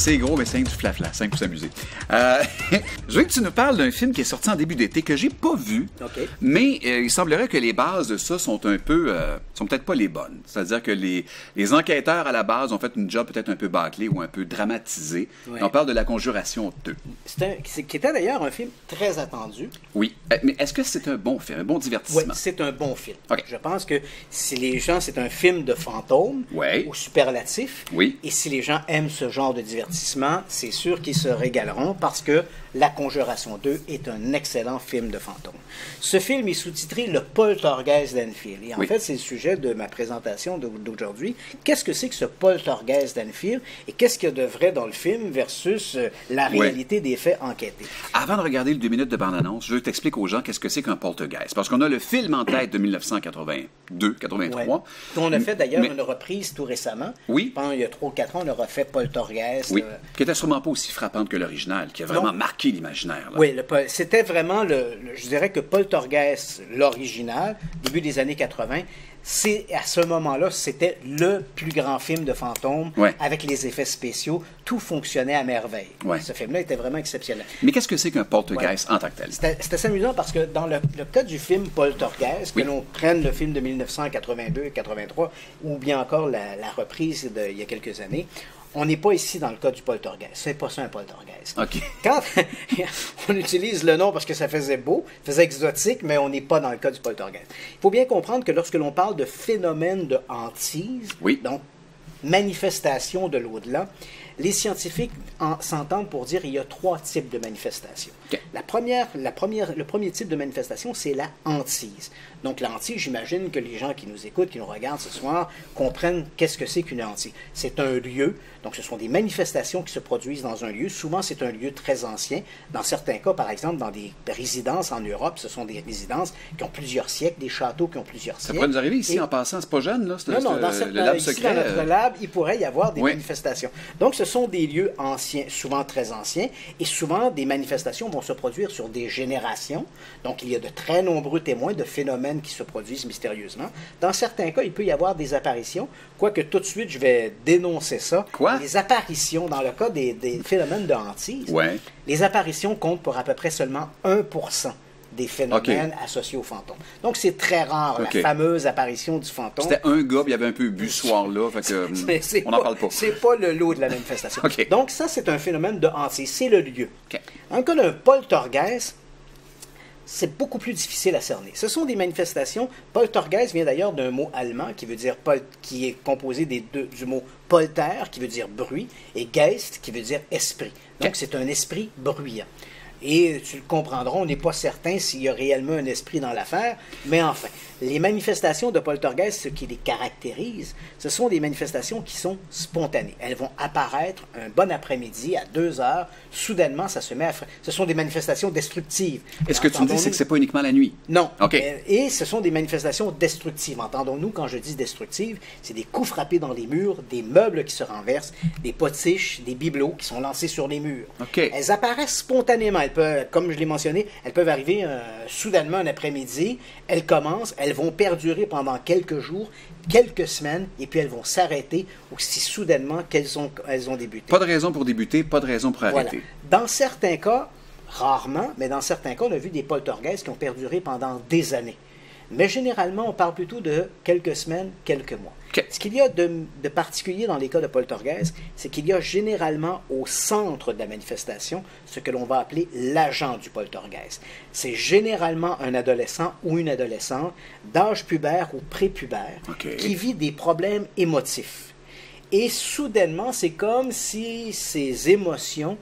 C'est gros, mais c'est du flafla, simple pour s'amuser. Je veux que tu nous parles d'un film qui est sorti en début d'été, que j'ai pas vu, mais il semblerait que les bases de ça sont un peu... sont peut-être pas les bonnes. C'est-à-dire que les enquêteurs, à la base, ont fait une job peut-être un peu bâclée ou un peu dramatisée. Ouais. On parle de La Conjuration 2. Qui était d'ailleurs un film très attendu. Oui, mais est-ce que c'est un bon film, un bon divertissement? Oui, c'est un bon film. Okay. Je pense que si les gens, c'est un film de fantômes au superlatif. Oui. Et si les gens aiment ce genre de divertissement, c'est sûr qu'ils se régaleront parce que La Conjuration 2 est un excellent film de fantômes. Ce film est sous-titré Le Poltergeist d'Enfield. Et en fait, c'est le sujet de ma présentation d'aujourd'hui. Qu'est-ce que c'est que ce Poltergeist d'Enfield et qu'est-ce qu'il y a de vrai dans le film versus la réalité des faits enquêtés? Avant de regarder le 2 minutes de bande-annonce, je t'explique aux gens qu'est-ce que c'est qu'un poltergeist. Parce qu'on a le film en tête de 1982-83. Ouais. On a fait d'ailleurs une reprise tout récemment. Oui. Pendant il y a 3 ou 4 ans, on a refait Poltergeist. Oui, qui était sûrement pas aussi frappante que l'original, qui a vraiment marqué l'imaginaire. Là. Oui, c'était vraiment, je dirais que Poltergeist, l'original, début des années 80, à ce moment-là, c'était le plus grand film de fantômes avec les effets spéciaux. Tout fonctionnait à merveille. Ouais. Ce film-là était vraiment exceptionnel. Mais qu'est-ce que c'est qu'un poltergeist en tant que tel? C'était assez amusant parce que dans le cas du film Poltergeist, que l'on prenne le film de 1982-83 ou bien encore la reprise d'il y a quelques années, on n'est pas ici dans le cas du poltergeist. C'est pas ça un poltergeist. Okay. Quand on utilise le nom parce que ça faisait beau, faisait exotique, mais on n'est pas dans le cas du poltergeist. Il faut bien comprendre que lorsque l'on parle de phénomène de hantise, donc manifestation de l'au-delà, les scientifiques s'entendent pour dire qu'il y a 3 types de manifestations. Okay. Le premier type de manifestation, c'est la hantise. Donc, la hantise, j'imagine que les gens qui nous écoutent, qui nous regardent ce soir, comprennent qu'est-ce que c'est qu'une hantise. C'est un lieu, donc ce sont des manifestations qui se produisent dans un lieu. Souvent, c'est un lieu très ancien. Dans certains cas, par exemple, dans des résidences en Europe, ce sont des résidences qui ont plusieurs siècles, des châteaux qui ont plusieurs siècles. Ça pourrait nous arriver ici en passant, c'est pas jeune, là? Non, le lab secret. Dans notre lab, il pourrait y avoir des manifestations. Donc, ce sont des lieux anciens, souvent très anciens, et souvent, des manifestations vont se produire sur des générations. Donc, il y a de très nombreux témoins de phénomènes qui se produisent mystérieusement. Dans certains cas, il peut y avoir des apparitions, quoique tout de suite, je vais dénoncer ça. Quoi? Les apparitions, dans le cas des phénomènes de hantise, les apparitions comptent pour à peu près seulement 1% des phénomènes associés aux fantômes. Donc, c'est très rare, la fameuse apparition du fantôme. C'était un gars, puis il y avait un peu bu ce soir-là, fait que on n'en parle pas. C'est pas le lot de la manifestation. Donc, ça, c'est un phénomène de hantise. C'est le lieu. Dans le cas d'un poltergeist, c'est beaucoup plus difficile à cerner. Ce sont des manifestations. Poltergeist vient d'ailleurs d'un mot allemand qui veut dire qui est composé du mot polter, qui veut dire bruit, et geist, qui veut dire esprit. Donc, c'est un esprit bruyant. Et tu le comprendras, on n'est pas certain s'il y a réellement un esprit dans l'affaire, mais enfin, les manifestations de poltergeist, ce qui les caractérise, ce sont des manifestations qui sont spontanées. Elles vont apparaître un bon après-midi à 2 heures, soudainement ça se met à faire. Ce sont des manifestations destructives. Est-ce que tu me dis c'est que c'est pas uniquement la nuit? Non. Et ce sont des manifestations destructives. Entendons-nous, quand je dis destructives, c'est des coups frappés dans les murs, des meubles qui se renversent, des potiches, des bibelots qui sont lancés sur les murs. Elles apparaissent spontanément. Comme je l'ai mentionné, elles peuvent arriver soudainement un après-midi, elles commencent, elles vont perdurer pendant quelques jours, quelques semaines, et puis elles vont s'arrêter aussi soudainement qu'elles ont débuté. Pas de raison pour débuter, pas de raison pour arrêter. Dans certains cas, rarement, mais dans certains cas, on a vu des poltergeists qui ont perduré pendant des années. Mais généralement, on parle plutôt de quelques semaines, quelques mois. Ce qu'il y a de particulier dans les cas de poltergeist, c'est qu'il y a généralement au centre de la manifestation ce que l'on va appeler l'agent du poltergeist. C'est généralement un adolescent ou une adolescente d'âge pubère ou prépubère qui vit des problèmes émotifs. Et soudainement, c'est comme si ces émotions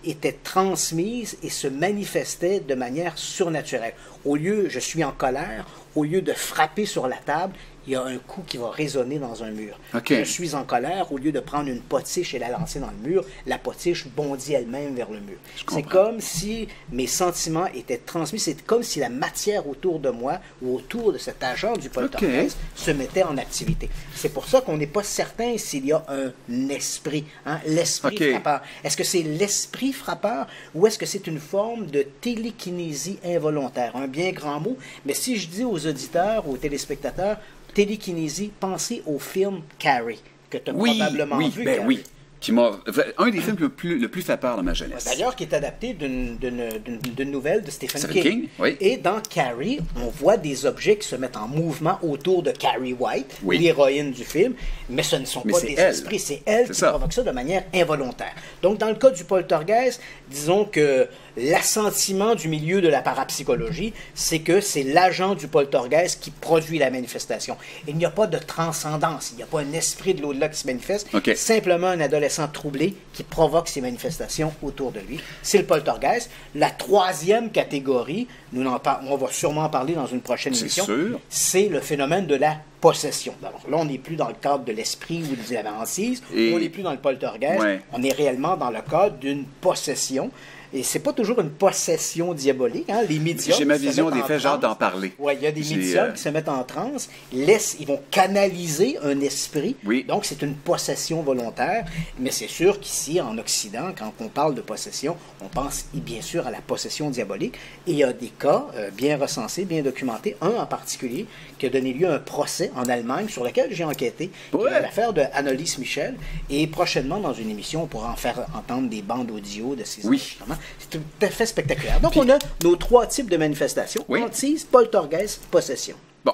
étaient transmises et se manifestaient de manière surnaturelle. Au lieu, je suis en colère, au lieu de frapper sur la table, il y a un coup qui va résonner dans un mur. Je suis en colère, au lieu de prendre une potiche et la lancer dans le mur, la potiche bondit elle-même vers le mur. C'est comme si mes sentiments étaient transmis, c'est comme si la matière autour de moi ou autour de cet agent du poltergeist se mettait en activité. C'est pour ça qu'on n'est pas certain s'il y a un esprit, l'esprit frappeur. Est-ce que c'est l'esprit frappeur ou est-ce que c'est une forme de télékinésie involontaire? Un bien grand mot, mais si je dis aux auditeurs, aux téléspectateurs, télékinésie, pensez au film Carrie, que tu as probablement vu. Oui, Un des films le plus fait peur dans ma jeunesse. D'ailleurs, qui est adapté d'une nouvelle de Stephen King. Oui. Et dans Carrie, on voit des objets qui se mettent en mouvement autour de Carrie White, l'héroïne du film, mais ce ne sont pas des esprits, c'est elle qui provoque ça de manière involontaire. Donc, dans le cas du poltergeist, disons que l'assentiment du milieu de la parapsychologie, c'est que c'est l'agent du poltergeist qui produit la manifestation. Il n'y a pas de transcendance, il n'y a pas un esprit de l'au-delà qui se manifeste, simplement un adolescent troublé qui provoque ces manifestations autour de lui. C'est le poltergeist. La troisième catégorie, on va sûrement en parler dans une prochaine émission, c'est le phénomène de la possession. Alors là, on n'est plus dans le cadre de l'esprit ou de la hantise, on n'est plus dans le poltergeist, on est réellement dans le cadre d'une possession. Et c'est pas toujours une possession diabolique. Hein? Les médiums. J'ai ma vision des faits, j'ai hâte d'en parler. Oui, il y a des médiums qui se mettent en transe, ils vont canaliser un esprit. Donc, c'est une possession volontaire. Mais c'est sûr qu'ici, en Occident, quand on parle de possession, on pense bien sûr à la possession diabolique. Et il y a des cas bien recensés, bien documentés. Un en particulier qui a donné lieu à un procès en Allemagne sur lequel j'ai enquêté. L'affaire de Annelies Michel. Et prochainement, dans une émission, on pourra en faire entendre des bandes audio de ces enregistrements. C'est tout à fait spectaculaire. Donc, on a nos trois types de manifestations. Hantise, poltergeist, possession. Bon.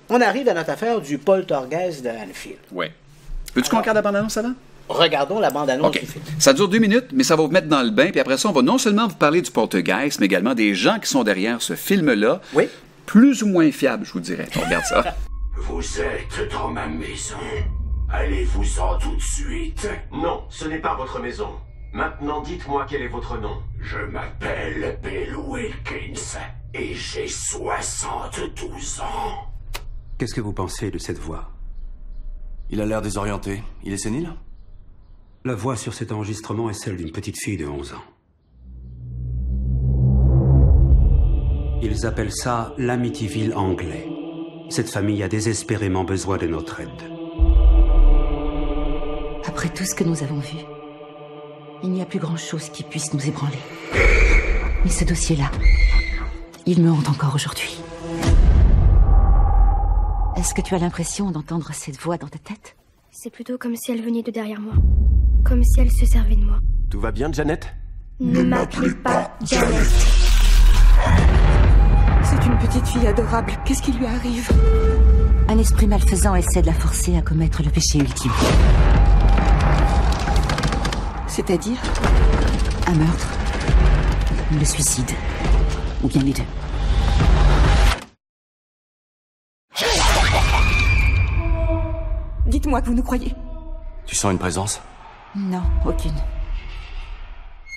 On arrive à notre affaire du poltergeist de Haddonfield. Oui. Veux-tu qu'on regarde la bande-annonce avant? Regardons la bande-annonce du film. Ça dure 2 minutes, mais ça va vous mettre dans le bain. Puis après ça, on va non seulement vous parler du poltergeist, mais également des gens qui sont derrière ce film-là. Plus ou moins fiables, je vous dirais. On regarde ça. Vous êtes dans ma maison. Allez-vous-en tout de suite. Non, ce n'est pas votre maison. Maintenant, dites-moi quel est votre nom. Je m'appelle Bill Wilkins et j'ai 72 ans. Qu'est-ce que vous pensez de cette voix? Il a l'air désorienté. Il est sénile? La voix sur cet enregistrement est celle d'une petite fille de 11 ans. Ils appellent ça l'Amityville anglais. Cette famille a désespérément besoin de notre aide. Après tout ce que nous avons vu, il n'y a plus grand-chose qui puisse nous ébranler. Mais ce dossier-là, il me hante encore aujourd'hui. Est-ce que tu as l'impression d'entendre cette voix dans ta tête? C'est plutôt comme si elle venait de derrière moi. Comme si elle se servait de moi. Tout va bien, Janet? Ne m'appelez pas Janet. C'est une petite fille adorable. Qu'est-ce qui lui arrive? Un esprit malfaisant essaie de la forcer à commettre le péché ultime. C'est-à-dire un meurtre, le suicide, ou bien les deux. Dites-moi que vous nous croyez. Tu sens une présence? Non, aucune.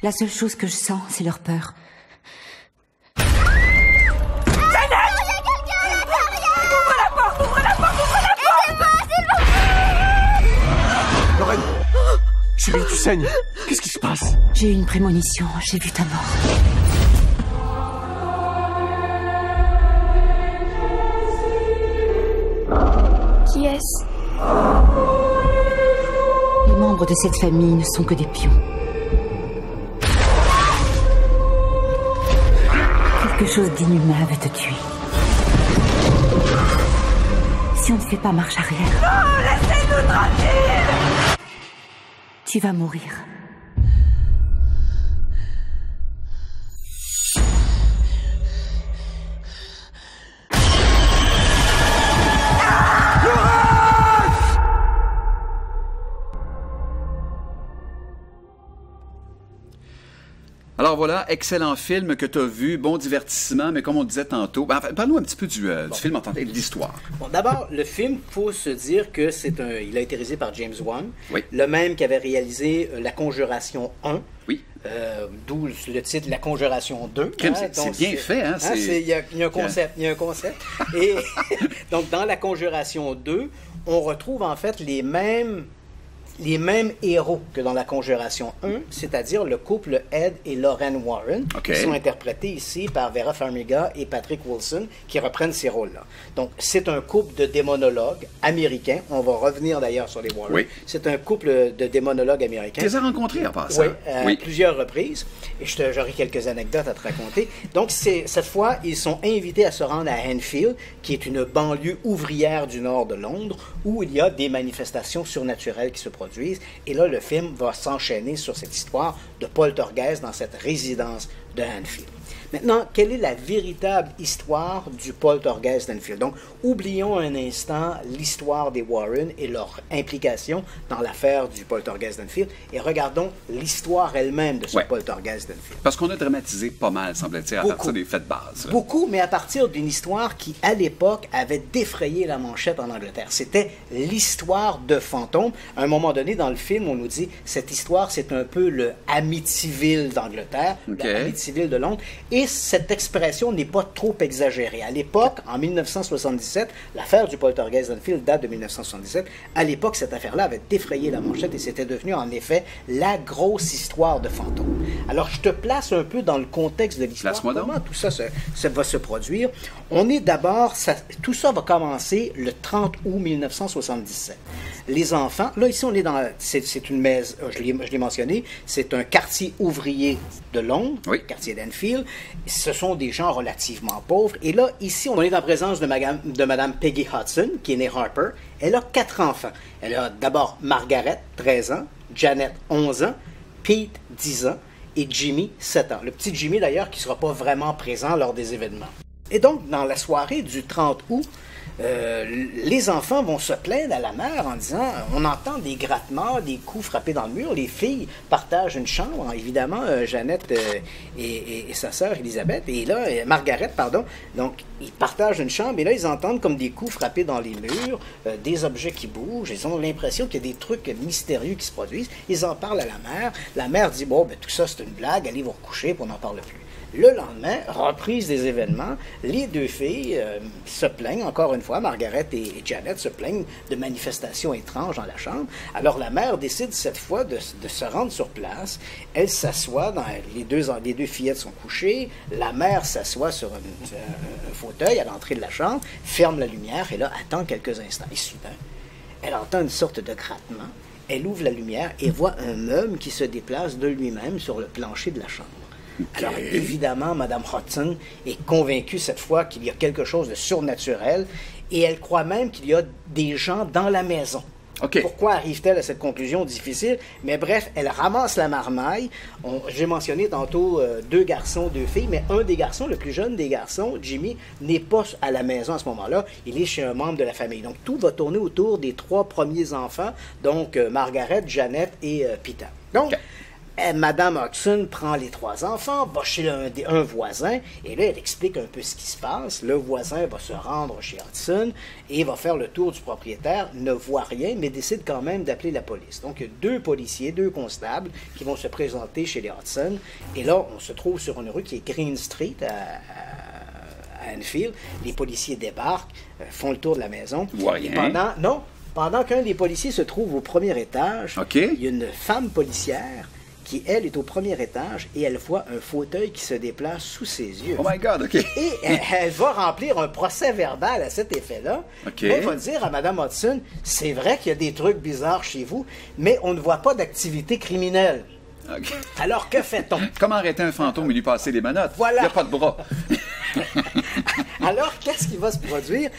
La seule chose que je sens, c'est leur peur. Chérie, tu saignes. Qu'est-ce qui se passe? J'ai eu une prémonition. J'ai vu ta mort. Qui est-ce? Les membres de cette famille ne sont que des pions. Quelque chose d'inhumain veut te tuer. Si on ne fait pas marche arrière... Non, laissez-nous tranquilles! Tu vas mourir. Alors voilà, excellent film que tu as vu, bon divertissement, mais comme on disait tantôt, parle-nous un petit peu du film en tant que l'histoire. Bon, d'abord, le film, il faut se dire que il a été réalisé par James Wan, le même qui avait réalisé La Conjuration 1. Oui. D'où le titre La Conjuration 2. C'est bien fait, hein? Il y a un concept. Et donc, dans La Conjuration 2, on retrouve en fait les mêmes héros que dans La Conjuration 1, c'est-à-dire le couple Ed et Lorraine Warren, qui sont interprétés ici par Vera Farmiga et Patrick Wilson, qui reprennent ces rôles-là. Donc, c'est un couple de démonologues américains. On va revenir d'ailleurs sur les Warren. Oui. C'est un couple de démonologues américains. Tu les as rencontrés en passant. Oui, à plusieurs reprises. Et j'aurai quelques anecdotes à te raconter. Donc, cette fois, ils sont invités à se rendre à Enfield, qui est une banlieue ouvrière du nord de Londres, où il y a des manifestations surnaturelles qui se produisent. produisent. Et là, le film va s'enchaîner sur cette histoire de poltergeist dans cette résidence de Enfield. Maintenant, quelle est la véritable histoire du poltergeist d'Enfield? Donc, oublions un instant l'histoire des Warren et leur implication dans l'affaire du poltergeist d'Enfield et regardons l'histoire elle-même de ce poltergeist d'Enfield. Parce qu'on a dramatisé pas mal, semble-t-il, à partir des faits de base. Beaucoup, mais à partir d'une histoire qui, à l'époque, avait défrayé la manchette en Angleterre. C'était l'histoire de fantômes. À un moment donné, dans le film, on nous dit cette histoire, c'est un peu le Amityville d'Angleterre, le Amityville de Londres. Et cette expression n'est pas trop exagérée. À l'époque, en 1977, l'affaire du poltergeist d'Enfield date de 1977. À l'époque, cette affaire-là avait défrayé la manchette et c'était devenu en effet la grosse histoire de fantômes. Alors, je te place un peu dans le contexte de l'histoire. Comment tout ça va se produire? On est d'abord, tout ça va commencer le 30 août 1977. Les enfants, là ici on est dans, c'est une maison, je l'ai mentionné, c'est un quartier ouvrier de Londres, quartier d'Enfield. Ce sont des gens relativement pauvres. Et là, ici, on est en présence de Madame Peggy Hudson, qui est née Harper. Elle a 4 enfants. Elle a d'abord Margaret, 13 ans, Janet, 11 ans, Pete, 10 ans, et Jimmy, 7 ans. Le petit Jimmy, d'ailleurs, qui ne sera pas vraiment présent lors des événements. Et donc, dans la soirée du 30 août, les enfants vont se plaindre à la mère en disant on entend des grattements, des coups frappés dans le mur. Les filles partagent une chambre, évidemment, Jeannette et sa sœur Elisabeth, et là, Margaret, pardon. Donc, ils partagent une chambre et là, ils entendent comme des coups frappés dans les murs, des objets qui bougent. Ils ont l'impression qu'il y a des trucs mystérieux qui se produisent. Ils en parlent à la mère. La mère dit bon, ben, tout ça, c'est une blague, allez vous recoucher, puis on n'en parle plus. Le lendemain, reprise des événements, les deux filles se plaignent, encore une fois, Margaret et Janet se plaignent de manifestations étranges dans la chambre. Alors la mère décide cette fois de se rendre sur place. Elle s'assoit, les deux fillettes sont couchées, la mère s'assoit sur un fauteuil à l'entrée de la chambre, ferme la lumière et là attend quelques instants. Et soudain, elle entend une sorte de grattement, elle ouvre la lumière et voit un meuble qui se déplace de lui-même sur le plancher de la chambre. Alors, évidemment, Mme Hudson est convaincue cette fois qu'il y a quelque chose de surnaturel et elle croit même qu'il y a des gens dans la maison. Pourquoi arrive-t-elle à cette conclusion difficile? Mais bref, elle ramasse la marmaille. J'ai mentionné tantôt 2 garçons, 2 filles, mais un des garçons, le plus jeune des garçons, Jimmy, n'est pas à la maison à ce moment-là. Il est chez un membre de la famille. Donc, tout va tourner autour des 3 premiers enfants, donc Margaret, Janet et Peter. Donc, Madame Hudson prend les 3 enfants, va chez un voisin, et là, elle explique un peu ce qui se passe. Le voisin va se rendre chez Hudson et va faire le tour du propriétaire, ne voit rien, mais décide quand même d'appeler la police. Donc, il y a 2 policiers, 2 constables qui vont se présenter chez les Hudson. Et là, on se trouve sur une rue qui est Green Street à Enfield. Les policiers débarquent, font le tour de la maison. Et pendant qu'un des policiers se trouve au premier étage, il y a une femme policière qui, elle, est au premier étage et elle voit un fauteuil qui se déplace sous ses yeux. Oh my God, OK. Et elle va remplir un procès verbal à cet effet-là. Elle va dire à Mme Hudson, c'est vrai qu'il y a des trucs bizarres chez vous, mais on ne voit pas d'activité criminelle. Alors, que fait-on? Comment arrêter un fantôme et lui passer les menottes? Voilà. Il n'y a pas de bras. Alors, qu'est-ce qui va se produire?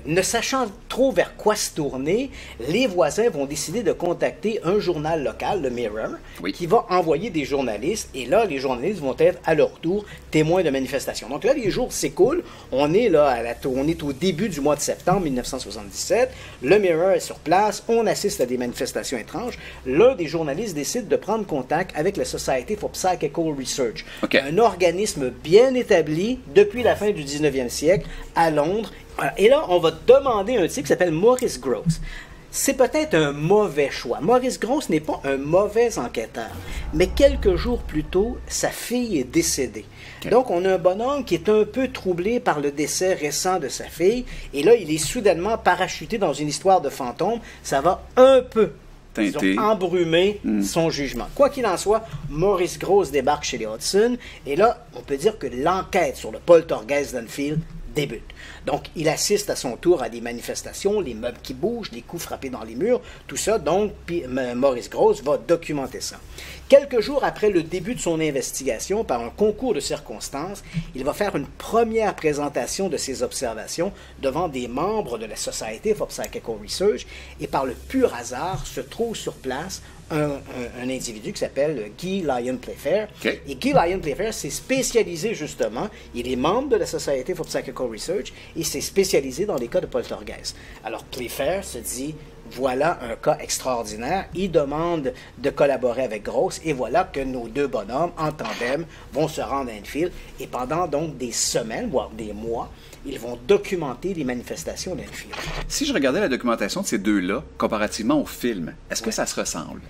Ne sachant trop vers quoi se tourner, les voisins vont décider de contacter un journal local, le Mirror, qui va envoyer des journalistes. Et là, les journalistes vont être à leur tour témoins de manifestations. Donc là, les jours s'écoulent. On est là, on est au début du mois de septembre 1977. Le Mirror est sur place. On assiste à des manifestations étranges. L'un des journalistes décide de prendre contact avec la Society for Psychical Research, un organisme bien établi depuis la fin du 19e siècle à Londres. Et là, on va demander un type qui s'appelle Maurice Grosse. C'est peut-être un mauvais choix. Maurice Grosse n'est pas un mauvais enquêteur. Mais quelques jours plus tôt, sa fille est décédée. Donc, on a un bonhomme qui est un peu troublé par le décès récent de sa fille. Et là, il est soudainement parachuté dans une histoire de fantôme. Ça va un peu embrumer son jugement. Quoi qu'il en soit, Maurice Grosse débarque chez les Hudson. Et là, on peut dire que l'enquête sur le poltergeist d'Enfield débute. Donc, il assiste à son tour à des manifestations, les meubles qui bougent, les coups frappés dans les murs, tout ça. Donc, Maurice Grosse va documenter ça. Quelques jours après le début de son investigation, par un concours de circonstances, il va faire une première présentation de ses observations devant des membres de la Society for Psychical Research, et par le pur hasard se trouve sur place un individu qui s'appelle Guy Lyon Playfair. Okay. Et Guy Lyon Playfair s'est spécialisé justement, il est membre de la Society for Psychical Research, et s'est spécialisé dans les cas de poltergeist. Alors Playfair se dit, voilà un cas extraordinaire, il demande de collaborer avec Grosse, et voilà que nos deux bonhommes, en tandem, vont se rendre à Enfield, et pendant donc des semaines, voire des mois, ils vont documenter les manifestations d'Enfield. Si je regardais la documentation de ces deux-là, comparativement au film, est-ce que ça se ressemble?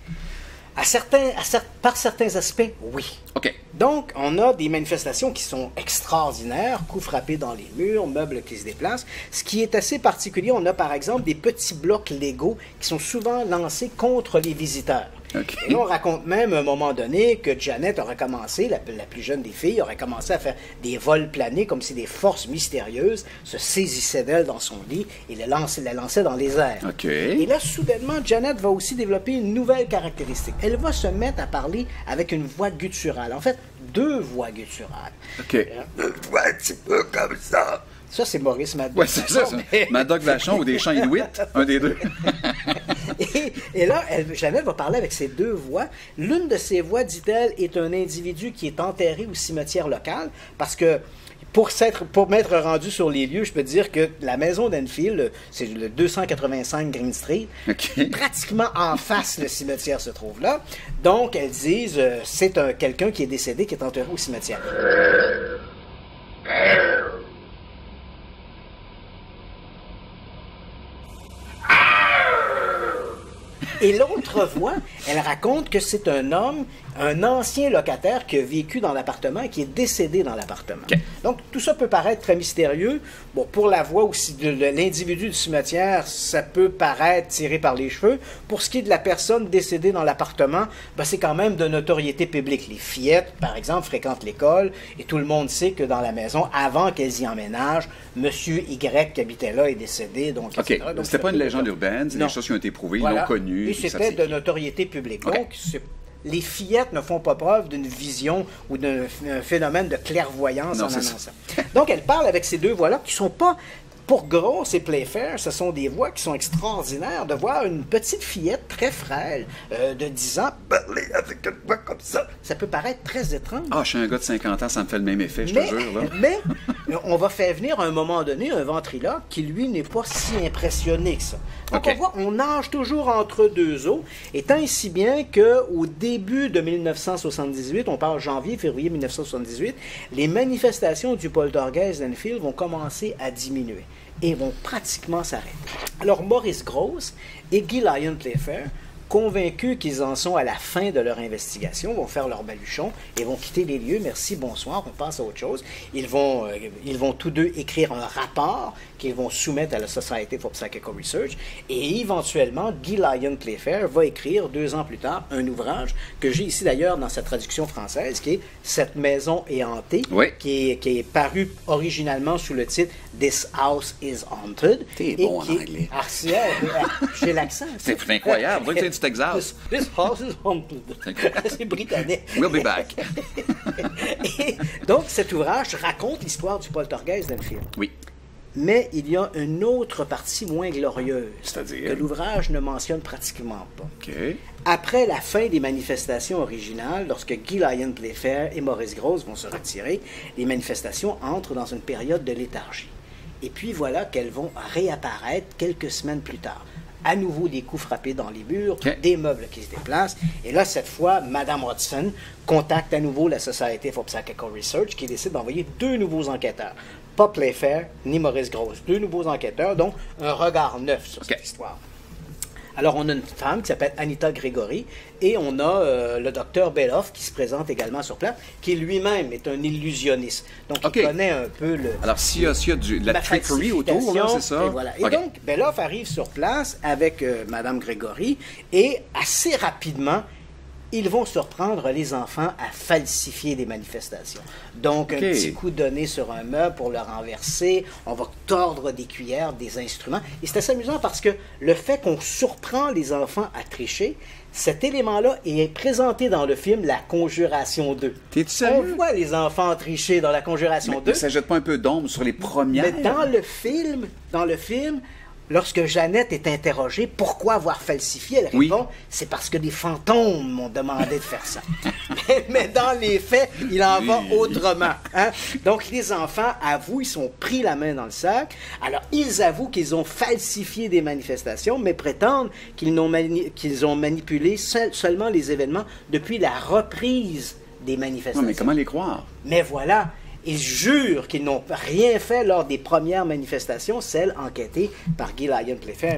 Par certains aspects, oui. OK. Donc, on a des manifestations qui sont extraordinaires, coups frappés dans les murs, meubles qui se déplacent. Ce qui est assez particulier, on a par exemple des petits blocs Lego qui sont souvent lancés contre les visiteurs. Okay. Et là, on raconte même à un moment donné que Janet aurait commencé, la plus jeune des filles, aurait commencé à faire des vols planés comme si des forces mystérieuses se saisissaient d'elle dans son lit et la lançaient dans les airs. Okay. Et là, soudainement, Janet va aussi développer une nouvelle caractéristique. Elle va se mettre à parler avec une voix gutturale. En fait, deux voix gutturales. OK. Une voix un petit peu comme ça. Ça, c'est Maurice Mad Dog. Oui, c'est ça. Mais... Mad Dog Vachon ou des chants inuits, un des deux. et là, Janet va parler avec ces deux voix. L'une de ces voix, dit-elle, est un individu qui est enterré au cimetière local, parce que pour m'être rendu sur les lieux, je peux dire que la maison d'Enfield, c'est le 285 Green Street, Okay. pratiquement en face, le cimetière se trouve là. Donc, elles disent, c'est quelqu'un qui est décédé, qui est enterré au cimetière. Et l'autre voix, elle raconte que c'est un homme, un ancien locataire qui a vécu dans l'appartement et qui est décédé dans l'appartement. Okay. Donc, tout ça peut paraître très mystérieux. Bon, pour la voix aussi de l'individu du cimetière, ça peut paraître tiré par les cheveux. Pour ce qui est de la personne décédée dans l'appartement, ben, c'est quand même de notoriété publique. Les fillettes, par exemple, fréquentent l'école et tout le monde sait que dans la maison, avant qu'elles y emménagent, Monsieur Y qui habitait là est décédé. Donc, OK. Donc, c'était pas une légende urbaine, c'est des choses qui ont été prouvées, ils l'ont connu. Et c'était de notoriété publique. Okay. Donc, les fillettes ne font pas preuve d'une vision ou d'un phénomène de clairvoyance en annonçant. Donc, elle parle avec ces deux voix-là qui ne sont pas, pour Grosse et Playfair, ce sont des voix qui sont extraordinaires. De voir une petite fillette très frêle de 10 ans parler avec une voix comme ça, ça peut paraître très étrange. Ah, je suis un gars de 50 ans, ça me fait le même effet, je te jure. Là. Mais on va faire venir à un moment donné un ventriloque qui, lui, n'est pas si impressionné que ça. Donc, on voit, on nage toujours entre deux eaux, et tant et si bien qu'au début de 1978, on parle janvier-février 1978, les manifestations du poltergeist d'Enfield vont commencer à diminuer et vont pratiquement s'arrêter. Alors, Maurice Grosse et Guy Lyon Playfair, convaincus qu'ils en sont à la fin de leur investigation, vont faire leur baluchon et vont quitter les lieux. Merci, bonsoir, on passe à autre chose. Ils vont tous deux écrire un rapport qu'ils vont soumettre à la Society for Psychical Research, et éventuellement, Guy Lyon Playfair va écrire 2 ans plus tard un ouvrage que j'ai ici d'ailleurs dans sa traduction française, qui est « Cette maison est hantée », qui est paru originalement sous le titre « This house is haunted ». T'es bon en anglais. J'ai l'accent. C'est incroyable, va du Texas. This house is haunted. C'est britannique. We'll be back. Et donc, cet ouvrage raconte l'histoire du poltergeist d'Enfield. Oui. Mais il y a une autre partie moins glorieuse, c'est-à-dire que l'ouvrage ne mentionne pratiquement pas. Okay. Après la fin des manifestations originales, lorsque Guy Lyon Playfair et Maurice Grosse vont se retirer, les manifestations entrent dans une période de léthargie. Et puis voilà qu'elles vont réapparaître quelques semaines plus tard. À nouveau des coups frappés dans les murs, des meubles qui se déplacent. Et là, cette fois, Mme Hodgson contacte à nouveau la Society for Psychical Research, qui décide d'envoyer 2 nouveaux enquêteurs. Pas Playfair ni Maurice Grosse. 2 nouveaux enquêteurs, donc un regard neuf sur cette histoire. Alors, on a une femme qui s'appelle Anita Gregory, et on a le docteur Beloff qui se présente également sur place, qui lui-même est un illusionniste. Donc, il connaît un peu le... Alors, s'il y a de la trickery autour, là, c'est ça? Et voilà. Et donc, Beloff arrive sur place avec Mme Gregory, et assez rapidement, ils vont surprendre les enfants à falsifier des manifestations. Donc, un petit coup donné sur un meuble pour le renverser, on va tordre des cuillères, des instruments. Et c'est assez amusant parce que le fait qu'on surprend les enfants à tricher, cet élément-là est présenté dans le film La Conjuration 2. T'es-tu sérieux? On voit les enfants tricher dans La Conjuration 2. Mais ça jette pas un peu d'ombre sur les premières? Mais dans le film, lorsque Jeannette est interrogée, pourquoi avoir falsifié, elle répond, c'est parce que des fantômes m'ont demandé de faire ça. mais dans les faits, il en va autrement. Hein? Donc, les enfants avouent, ils sont pris la main dans le sac. Alors, ils avouent qu'ils ont falsifié des manifestations, mais prétendent qu'ils ont manipulé seulement les événements depuis la reprise des manifestations. Non, mais comment les croire? Mais voilà. Ils jurent qu'ils n'ont rien fait lors des premières manifestations, celles enquêtées par Guy Lyon Playfair.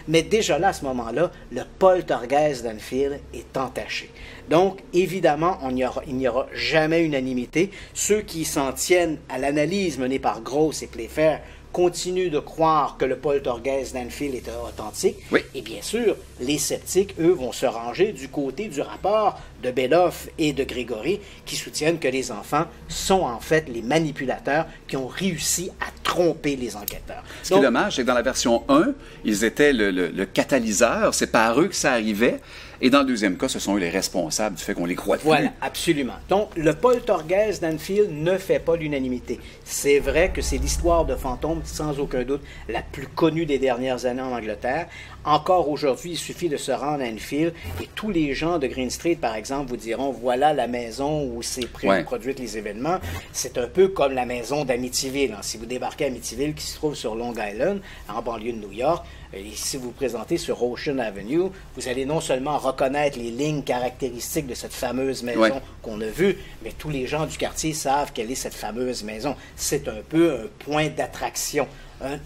Mais déjà là, à ce moment-là, le poltergeist d'Enfield est entaché. Donc, évidemment, il n'y aura jamais unanimité. Ceux qui s'en tiennent à l'analyse menée par Gross et Playfair continuent de croire que le poltergeist d'Enfield est authentique. Oui. Et bien sûr, les sceptiques, eux, vont se ranger du côté du rapport de Beloff et de Grégory, qui soutiennent que les enfants sont en fait les manipulateurs qui ont réussi à tromper les enquêteurs. Ce qui est dommage, c'est que dans la version 1, ils étaient le catalyseur, c'est par eux que ça arrivait. Et dans le deuxième cas, ce sont eux les responsables du fait qu'on les croit plus. Voilà, absolument. Donc, le poltergeist d'Enfield ne fait pas l'unanimité. C'est vrai que c'est l'histoire de fantômes, sans aucun doute, la plus connue des dernières années en Angleterre. Encore aujourd'hui, il suffit de se rendre à Enfield et tous les gens de Green Street, par exemple, vous diront, voilà la maison où s'est produit les événements. C'est un peu comme la maison d'Amityville. Si vous débarquez à Amityville, qui se trouve sur Long Island, en banlieue de New York, et si vous vous présentez sur Ocean Avenue, vous allez non seulement reconnaître les lignes caractéristiques de cette fameuse maison qu'on a vue, mais tous les gens du quartier savent quelle est cette fameuse maison. C'est un peu un point d'attraction.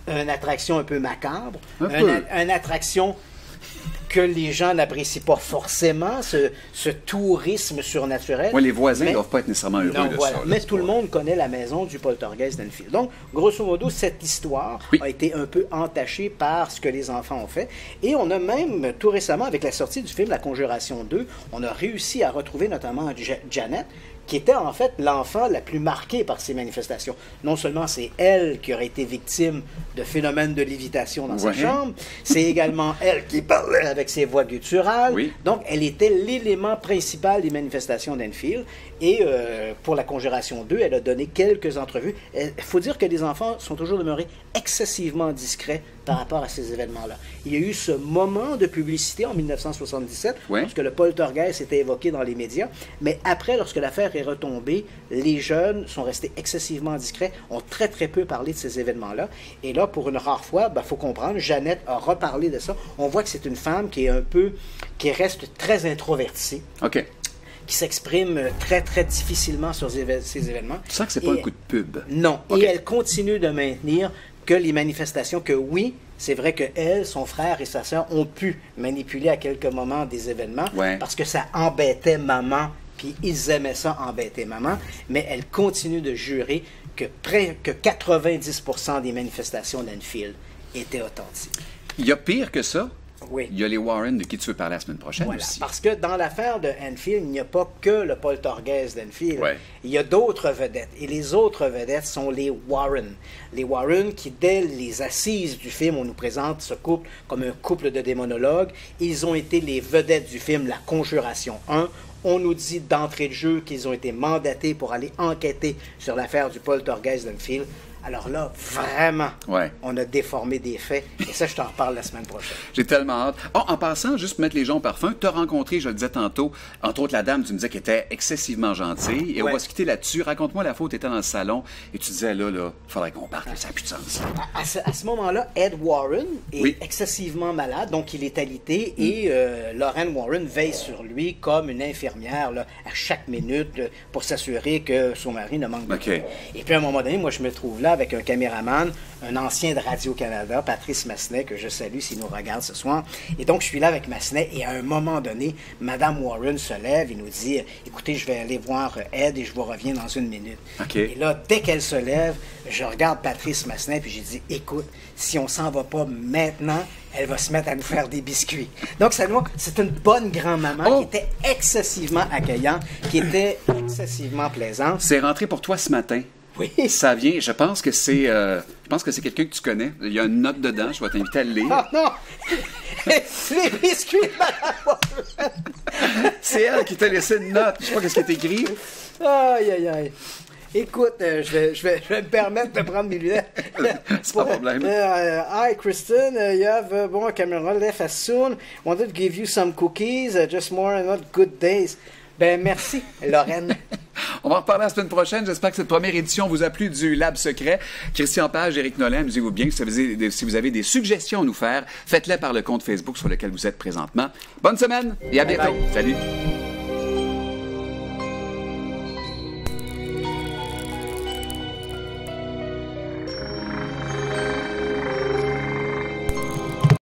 Une attraction un peu macabre, une attraction que les gens n'apprécient pas forcément, ce tourisme surnaturel. Oui, les voisins ne doivent pas être nécessairement heureux de ça. Mais tout le monde connaît la maison du poltergeist d'Enfield. Donc, grosso modo, cette histoire a été un peu entachée par ce que les enfants ont fait. Et on a même, tout récemment, avec la sortie du film La Conjuration 2, on a réussi à retrouver notamment Janet, qui était en fait l'enfant la plus marquée par ces manifestations. Non seulement c'est elle qui aurait été victime de phénomènes de lévitation dans sa chambre, c'est également elle qui parlait avec ses voix gutturales. Oui. Donc, elle était l'élément principal des manifestations d'Enfield. Et pour La Conjuration 2, elle a donné quelques entrevues. Il faut dire que les enfants sont toujours demeurés excessivement discrets par rapport à ces événements-là. Il y a eu ce moment de publicité en 1977, lorsque le poltergeist était évoqué dans les médias, mais après, lorsque l'affaire est retombée, les jeunes sont restés excessivement discrets, ont très très peu parlé de ces événements-là. Et là, pour une rare fois, faut comprendre, Jeannette a reparlé de ça. On voit que c'est une femme qui reste très introvertie. OK. Qui s'exprime très, très difficilement sur ces événements. Tu sens que c'est pas un coup de pub? Non. Okay. Et elle continue de maintenir que les manifestations, que oui, c'est vrai que elle, son frère et sa sœur ont pu manipuler à quelques moments des événements parce que ça embêtait maman, puis ils aimaient ça embêter maman, mais elle continue de jurer que près que 90% des manifestations d'Enfield étaient authentiques. Il y a pire que ça? Oui. Il y a les Warren de qui tu veux parler la semaine prochaine aussi. Parce que dans l'affaire de Enfield, il n'y a pas que le poltergeist d'Enfield. Il y a d'autres vedettes. Et les autres vedettes sont les Warren. Les Warren qui, dès les assises du film, on nous présente ce couple comme un couple de démonologues. Ils ont été les vedettes du film La Conjuration 1. On nous dit d'entrée de jeu qu'ils ont été mandatés pour aller enquêter sur l'affaire du poltergeist d'Enfield. Alors là, vraiment, on a déformé des faits. Et ça, je t'en reparle la semaine prochaine. J'ai tellement hâte. Oh, en passant, juste pour mettre les gens au parfum, tu as rencontré, je le disais tantôt, entre autres la dame, tu me disais qu'elle était excessivement gentille. Et on va se quitter là-dessus. Raconte-moi la fois où tu étais dans le salon et tu disais, là, il faudrait qu'on parte, ça n'a plus de sens. À ce moment-là, Ed Warren est excessivement malade, donc il est alité. Et Lorraine Warren veille sur lui comme une infirmière là, à chaque minute pour s'assurer que son mari ne manque de rien. Et puis à un moment donné, moi, je me trouve là avec un caméraman, un ancien de Radio-Canada, Patrice Massenet, que je salue s'il nous regarde ce soir. Et donc, je suis là avec Massenet et à un moment donné, Mme Warren se lève et nous dit « Écoutez, je vais aller voir Ed et je vous reviens dans une minute. Okay. » Et là, dès qu'elle se lève, je regarde Patrice Massenet puis j'ai dit « Écoute, si on s'en va pas maintenant, elle va se mettre à nous faire des biscuits. » Donc, c'est une bonne grand-maman qui était excessivement accueillante, qui était excessivement plaisante. C'est rentré pour toi ce matin. Oui. Ça vient, je pense que c'est quelqu'un que tu connais. Il y a une note dedans, je vais t'inviter à le lire. Oh non! Les biscuits de Mme Warren! C'est elle qui t'a laissé une note. Je sais pas ce qui est écrit. Aïe, aïe, aïe. Écoute, je vais me permettre de prendre mes lunettes. C'est pas un problème. Hi, Kristen. You have a camera left as soon. Wanted to give you some cookies. Just more and not good days. Ben, merci, Lorraine. On va en reparler la semaine prochaine. J'espère que cette première édition vous a plu du Lab Secret. Christian Page, Éric Nolin, amusez-vous bien. Si vous avez des suggestions à nous faire, faites-les par le compte Facebook sur lequel vous êtes présentement. Bonne semaine et à bientôt. Bye. Salut.